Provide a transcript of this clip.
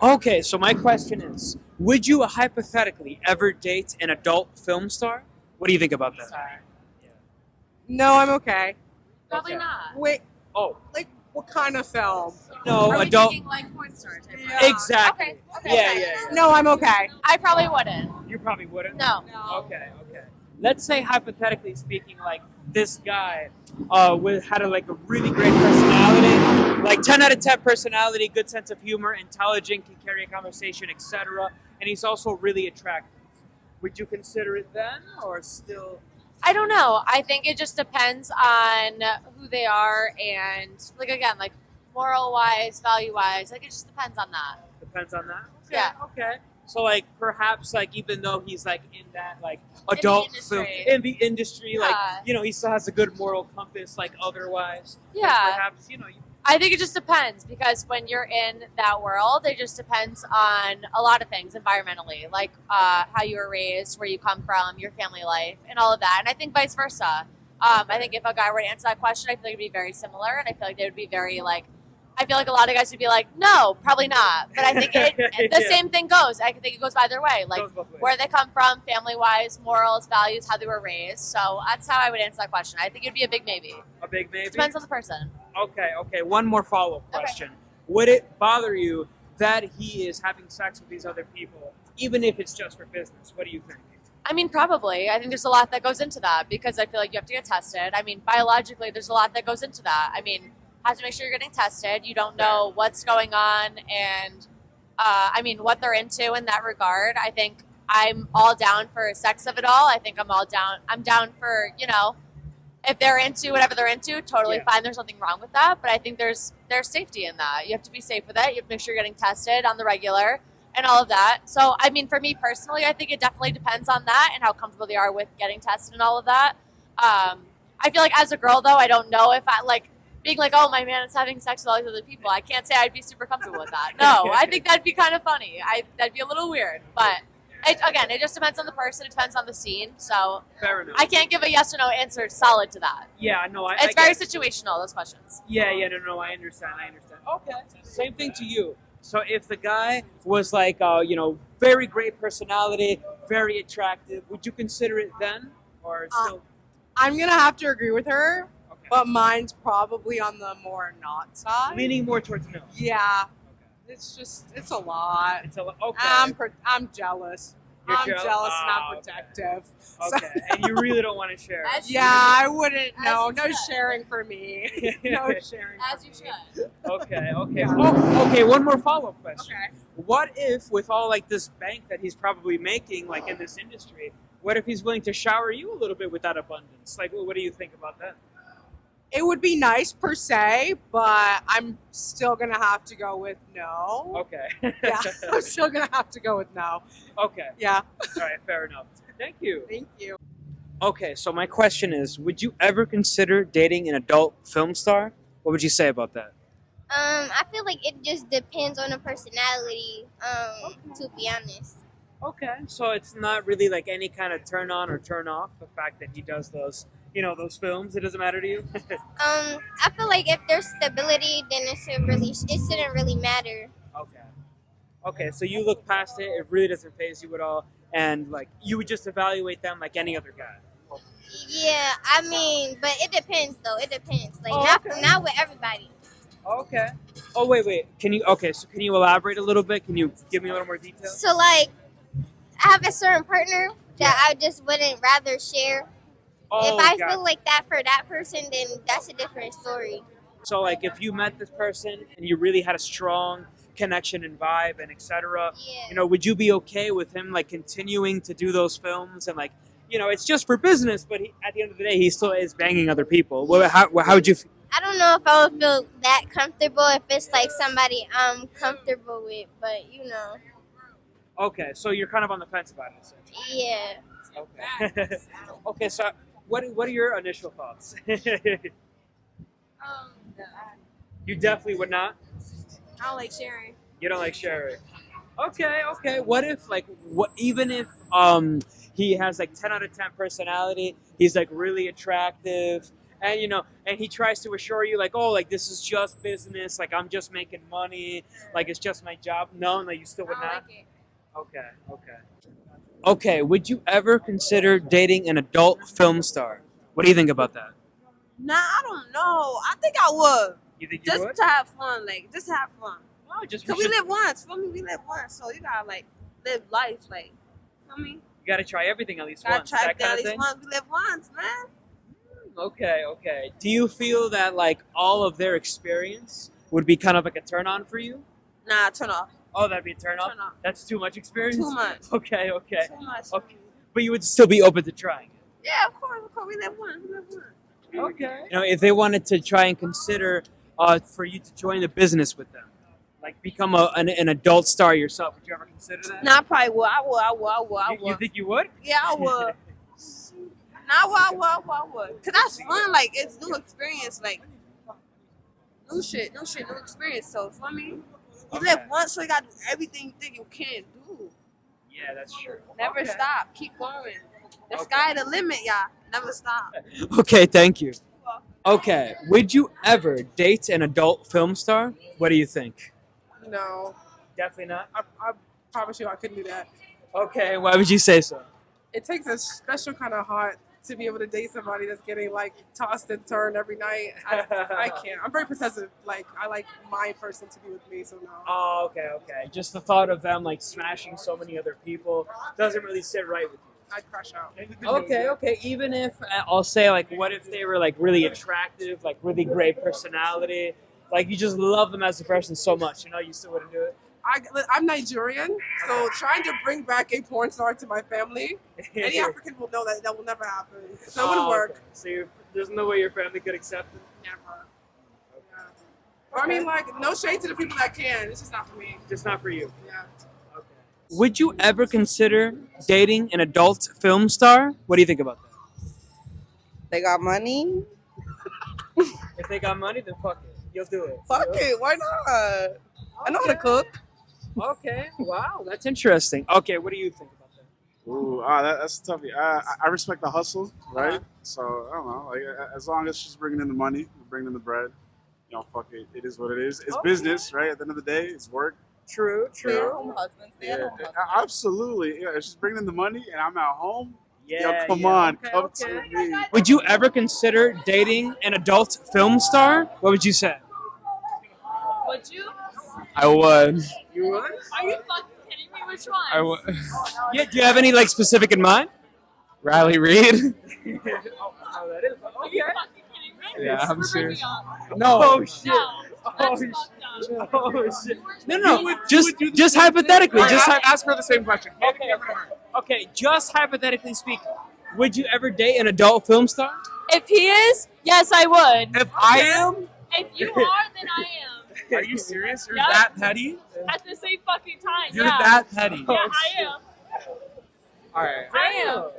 Okay, so my question is, would you hypothetically ever date an adult film star? What do you think about that? Sorry. Yeah. No, I'm okay. Probably Okay. not. Wait, Oh, like what kind of film? no, Are we adult. thinking like porn star type? Yeah. Exactly. Okay. Okay. Yeah, okay. yeah, yeah. No, I'm okay. I probably wouldn't. You probably wouldn't. No. Okay, okay. Let's say hypothetically speaking, like this guy, had like a really great personality, like 10 out of 10 personality, good sense of humor, intelligent, can carry a conversation, etc. And he's also really attractive. Would you consider it then, or still? I don't know. I think it just depends on who they are and like again, like moral wise, value wise. Like it just depends on that. Depends on that. Okay, Yeah. Okay. So like perhaps like even though he's like in that like adult film industry. in the industry, like Yeah. he still has a good moral compass, like otherwise. And Yeah. perhaps I think it just depends because when you're in that world, it just depends on a lot of things environmentally, like how you were raised, where you come from, your family life, and all of that. And I think vice versa. I think if a guy were to answer that question, I feel like it'd be very similar, and I feel like they would be very like. I feel like a lot of guys would be like, no, probably not. But I think the Yeah. same thing goes. I think it goes either way. Like goes both ways. where they come from, family wise, morals, values, how they were raised. So that's how I would answer that question. I think it'd be a big maybe. A big maybe. Depends on the person. Okay. One more follow-up Okay. question. Would it bother you that he is having sex with these other people, even if it's just for business? What do you think? I mean, probably. I think there's a lot that goes into that because I feel like you have to get tested. I mean, biologically, there's a lot that goes into that. I mean, have to make sure you're getting tested. You don't know what's going on and, I mean, what they're into in that regard. I think I'm all down for sex of it all. I think I'm down for, if they're into whatever they're into, totally Yeah. fine. There's nothing wrong with that. But I think there's safety in that. You have to be safe with it. You have to make sure you're getting tested on the regular and all of that. So, I mean, for me personally, I think it definitely depends on that and how comfortable they are with getting tested and all of that. I feel like as a girl, though, I don't know if I like being like, oh, my man is having sex with all these other people. I can't say I'd be super comfortable with that. No, I think that'd be kind of funny. That'd be a little weird. But it just depends on the person. It depends on the scene. So Fair enough. I can't give a yes or no answer solid to that. Yeah, no, It's very situational, those questions. Yeah, no, I understand. Okay, same thing to you. So if the guy was like, very great personality, very attractive, would you consider it then, or still? I'm gonna have to agree with her, Okay. but mine's probably on the more not side. Leaning more towards no. Yeah, Okay. it's a lot. It's okay. I'm jealous. You're I'm jealous and I'm okay. protective. Okay, and you really don't want to share. As you Yeah, I wouldn't. As No, you no should. sharing for me. No sharing. As you should. Okay. Yeah. Oh, okay. One more follow-up question. Okay. What if, with all like this bank that he's probably making, like in this industry, what if he's willing to shower you a little bit with that abundance? Like, what do you think about that? It would be nice per se, but I'm still gonna have to go with no. Okay. Yeah, I'm still gonna have to go with no. Okay. Yeah. All right. Fair enough. Thank you. Thank you. Okay. So my question is, would you ever consider dating an adult film star? What would you say about that? I feel like it just depends on the personality, to be honest. Okay. So it's not really like any kind of turn on or turn off the fact that he does those, those films. It doesn't matter to you. I feel like if there's stability, then it shouldn't really matter. Okay. Okay. So you look past it. It really doesn't faze you at all, and like you would just evaluate them like any other guy. Yeah, I mean, but it depends though. It depends. Like Oh, okay. not with everybody. Okay. Oh wait. Can you? Okay. So can you elaborate a little bit? Can you give me a little more detail? So like, I have a certain partner that I just wouldn't rather share. Oh, If I got feel it. like that for that person, then that's a different story. So like if you met this person and you really had a strong connection and vibe and etc. Yeah. Would you be okay with him like continuing to do those films and like it's just for business, but at the end of the day he still is banging other people. How would you? I don't know if I would feel that comfortable if it's like somebody I'm comfortable with, but Okay, so you're kind of on the fence about it. Essentially. yeah. Okay. Okay. So what are your initial thoughts? You definitely would not. I don't like sharing. You don't like sharing. Okay. What if even if he has like 10 out of 10 personality, he's like really attractive and and he tries to assure you like, oh, like this is just business, like I'm just making money, like it's just my job. No, you still would not. Okay, okay. Okay, would you ever consider dating an adult film star? What do you think about that? Nah, I don't know. I think I would. You think you Just would? to have fun, like, just have fun. No, just Cause we live once. For me, we live once, so you gotta like live life, like. For me, you gotta try everything at least gotta once. try That down kind of these thing. once. We live once, man. Okay, okay. Do you feel that like all of their experience would be kind of like a turn on for you? Nah, turn off. Oh, that'd be a turn off. Turn off. That's too much experience. Too much. Okay, okay. Too much. Okay. But you would still be open to trying it. Yeah, of course. We live once. We live once. Okay. If they wanted to try and consider for you to join the business with them, like become an adult star yourself, would you ever consider that? Nah, I probably would. I would. You think you would? Yeah, I would. Nah, I would. Cause that's fun. Like, it's new experience. Like, new shit, new experience. So for me, you live once, so you gotta do everything you think you can do. Yeah, that's true. Never Okay. stop. Keep going. The Okay. sky the limit, y'all. Never stop. Okay, thank you. Okay, would you ever date an adult film star? What do you think? No, Definitely not. I promise you I couldn't do that. Okay, why would you say so? It takes a special kind of heart to be able to date somebody that's getting like tossed and turned every night. I can't. I'm very possessive. Like I like my person to be with me, so no. Oh, okay, okay. Just the thought of them like smashing so many other people doesn't really sit right with you. I'd crash out. Okay, okay. Even if I'll say like, what if they were like really attractive, like really great personality, like you just love them as a person so much, you still wouldn't do it. I'm Nigerian, so trying to bring back a porn star to my family, any African will know that will never happen. So it wouldn't work. Okay. So there's no way your family could accept it. Never. Yeah. Or I mean, like, no shade to the people that can. It's just not for me. Just not for you. Yeah. Okay. Would you ever consider dating an adult film star? What do you think about that? They got money? If they got money, then fuck it. You'll do it. Fuck it, why not? I know how to cook. Okay. Wow, that's interesting. Okay, what do you think about that? Ooh, that's tough. I respect the hustle, right? So I don't know. Like as long as she's bringing in the money, bringing in the bread, fuck it. It is what it is. It's Okay. business, right? At the end of the day, it's work. True. Stay-at-home husband. Yeah, absolutely. Yeah, if she's bringing in the money and I'm at home, Yeah. come yeah. on, Okay, come okay. to me. Would you ever consider dating an adult film star? What would you say? Would you? I would. You would? Are you fucking kidding me? Which one? I would. Yeah. Do you have any like specific in mind? Riley Reed. Oh, that is. Are you fucking kidding me? Yeah, I'm We're serious. breaking up. No. Oh shit. No, Oh that's shit. fucked up. Oh shit. No, You no. would- Just hypothetically. Wait, Just ask her the same question. okay. Just hypothetically speaking, would you ever date an adult film star? If he is, yes, I would. If I am, If you are, then I am. are you serious? You're Yep. that petty? At the same fucking time. You're yeah. that petty. Yeah, I am. All right. I am.